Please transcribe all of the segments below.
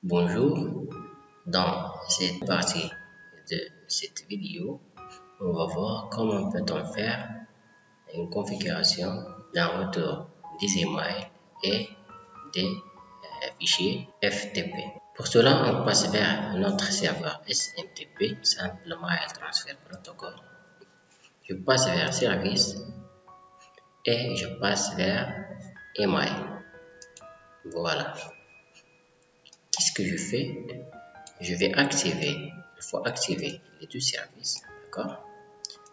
Bonjour, dans cette partie de cette vidéo, on va voir comment peut-on faire une configuration d'un retour des emails et des fichiers FTP. Pour cela, on passe vers notre serveur SMTP, Simple Mail Transfer Protocol. Je passe vers Service et je passe vers Email. Voilà. Qu'est-ce que je fais? Je vais activer, il faut activer les deux services, d'accord?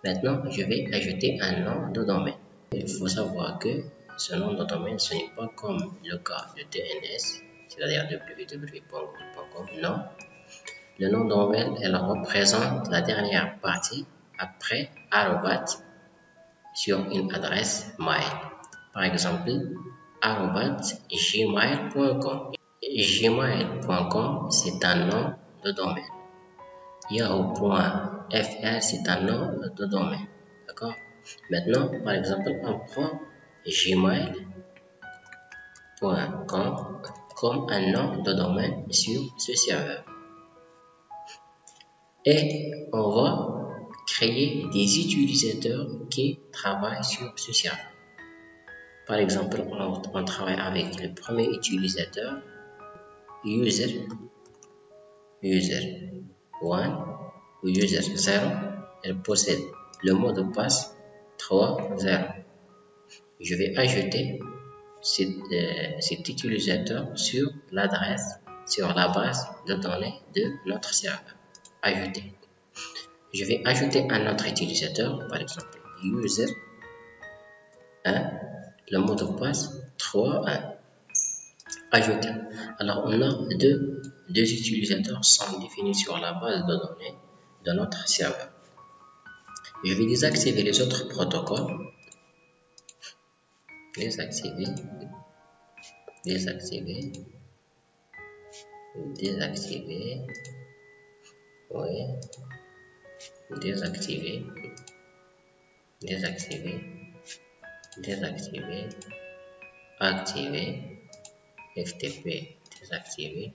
Maintenant, je vais ajouter un nom de domaine. Il faut savoir que ce nom de domaine, ce n'est pas comme le cas de DNS, c'est-à-dire www.google.com, non. Le nom de domaine, elle représente la dernière partie après arrobat sur une adresse mail. Par exemple, @gmail.com. Gmail.com, c'est un nom de domaine. Yahoo.fr, c'est un nom de domaine. D'accord? Maintenant, par exemple, on prend gmail.com comme un nom de domaine sur ce serveur. Et on va créer des utilisateurs qui travaillent sur ce serveur. Par exemple, on travaille avec le premier utilisateur, user 1 ou user 0. Elle possède le mot de passe 3.0. Je vais ajouter cet utilisateur sur l'adresse, sur la base de données de notre serveur. Ajouter. Je vais ajouter un autre utilisateur, par exemple user 1, le mot de passe 3.1. Ajouter. Alors, on a deux utilisateurs sont définis sur la base de données de notre serveur. Je vais désactiver les autres protocoles. Désactiver. Oui. Désactiver. Activer. FTP. Désactiver.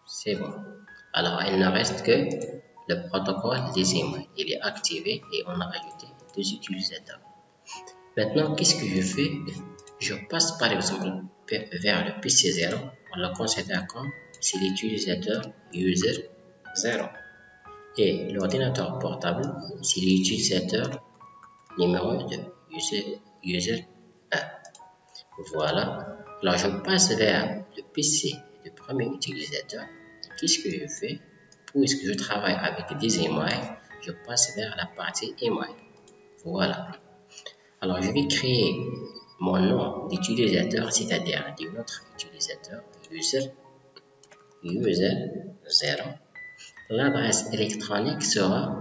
C'est bon. Alors, il ne reste que le protocole des emails. Il est activé et on a ajouté deux utilisateurs. Maintenant, qu'est-ce que je fais? Je passe par exemple vers le PC0. On le considère comme c'est l'utilisateur user 0. Et l'ordinateur portable, c'est l'utilisateur numéro 2, user 1. Voilà. Alors, je passe vers le PC du premier utilisateur. Qu'est-ce que je fais? Puisque je travaille avec des emails, je passe vers la partie email. Voilà. Alors, je vais créer mon nom d'utilisateur, c'est-à-dire de notre utilisateur user 0. L'adresse électronique sera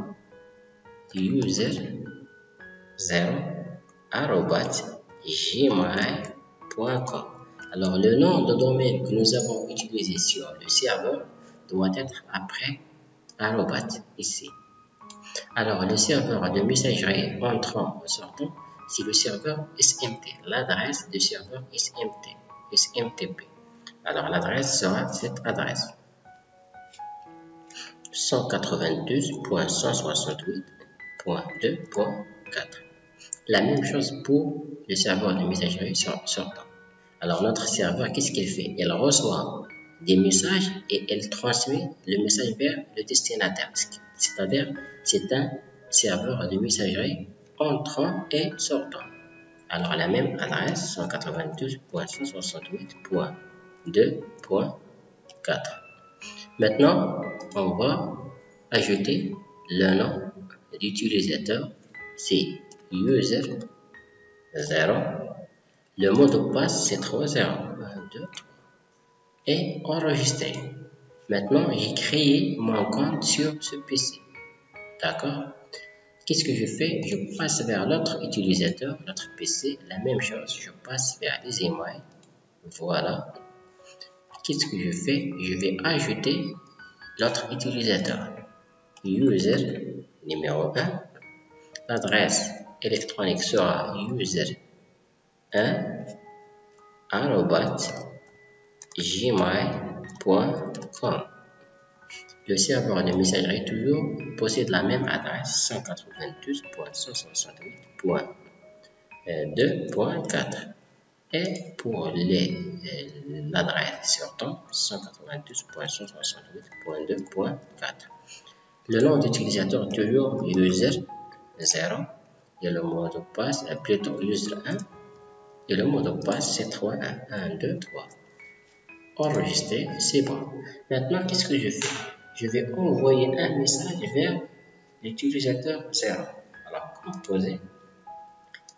user0@gmail.com. Alors, le nom de domaine que nous avons utilisé sur le serveur doit être après arrobat ici. Alors, le serveur de messagerie entrant ou sortant, c'est le serveur SMT, l'adresse du serveur SMTP. Alors, l'adresse sera cette adresse 192.168.2.4. La même chose pour le serveur de messagerie sortant. Alors, notre serveur, qu'est-ce qu'il fait? Il reçoit des messages et il transmet le message vers le destinataire. C'est-à-dire, c'est un serveur de messagerie entrant et sortant. Alors, la même adresse, 192.168.2.4. Maintenant, on va ajouter le nom d'utilisateur, c'est user 0. Le mot de passe, c'est 3.0.1.2.3. Et enregistrer. Maintenant, j'ai créé mon compte sur ce PC. D'accord? Qu'est-ce que je fais? Je passe vers l'autre utilisateur, l'autre PC, la même chose. Je passe vers les emails. Voilà. Qu'est-ce que je fais? Je vais ajouter l'autre utilisateur. user numéro 1. L'adresse électronique sera user1@gmail.com. Le serveur de messagerie toujours possède la même adresse 192.168.2.4 et pour l'adresse sortante 192.168.2.4. Le nom d'utilisateur toujours user 0 et le mot de passe est plutôt user 1 et le mot de passe c'est 311 1 2 3. Enregistré, c'est bon. Maintenant, qu'est-ce que je fais? Je vais envoyer un message vers l'utilisateur 0. Alors, composez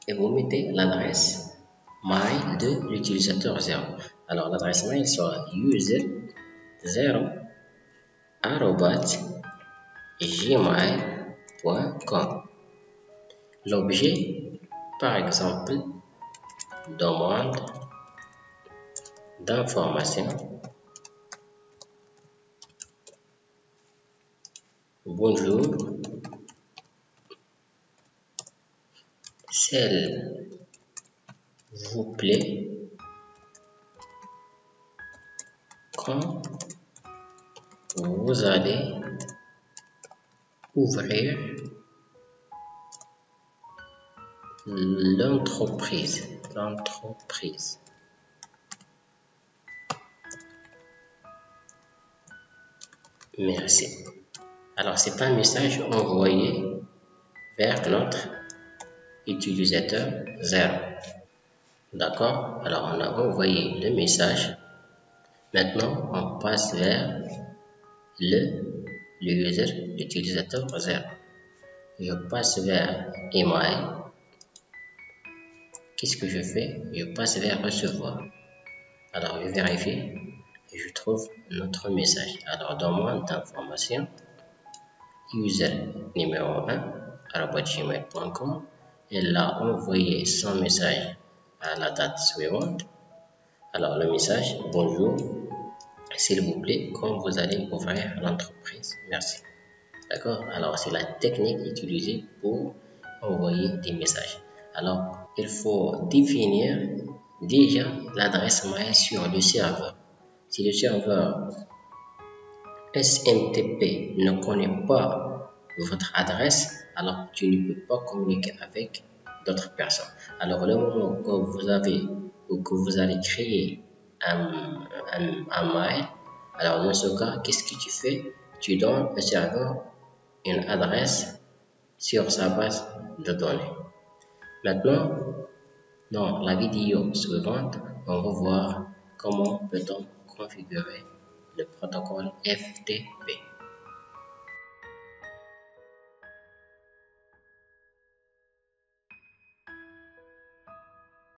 et vous mettez l'adresse mail de l'utilisateur 0. Alors, l'adresse mail sera user0@gmail.com. L'objet, par exemple, demande d'information. Bonjour, s'il vous plaît, quand vous allez ouvrir l'entreprise. Merci. Alors, c'est un message envoyé vers notre utilisateur 0. D'accord? Alors, on a envoyé le message. Maintenant, on passe vers l'utilisateur 0. Je passe vers email. Qu'est-ce que je fais? Je passe vers recevoir. Alors, je vérifie et je trouve notre message. Alors, demande d'information. User numéro 1@gmail.com. Elle a envoyé son message à la date suivante. Alors, le message, bonjour, s'il vous plaît, quand vous allez ouvrir l'entreprise, merci. D'accord? Alors, c'est la technique utilisée pour envoyer des messages. Alors, il faut définir déjà l'adresse mail sur le serveur. Si le serveur SMTP ne connaît pas votre adresse, alors tu ne peux pas communiquer avec d'autres personnes. Alors, le moment que vous avez ou que vous allez créer un mail, alors dans ce cas, qu'est-ce que tu fais? Tu donnes au serveur une adresse sur sa base de données. Maintenant, dans la vidéo suivante, on va voir comment peut-on configurer le protocole FTP.